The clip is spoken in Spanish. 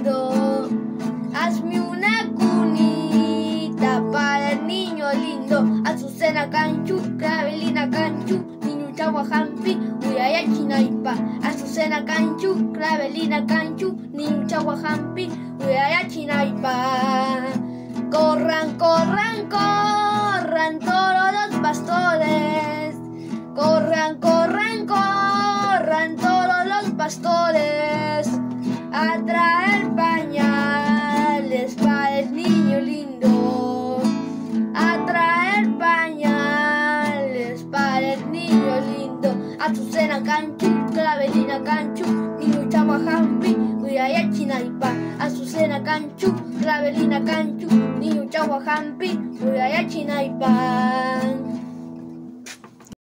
lindo. Hazme una cunita para el niño lindo. Azucena canchu, Clavelina canchu, niño chahuajampi, uyaya chinaipa. Azucena canchu, Clavelina canchu, niño chahuajampi, uyaya chinaipa. Corran, corran, corran todos los pastores. Corran, corran, corran todos los pastores a traer pañales para el niño lindo. A traer pañales para el niño lindo. Azucena canchu, Clavelina canchu, niño chahuajampi, uyaya chinaipa. Azucena canchu, Clavelina canchu, niño chahuajampi, uyaya chinaipa.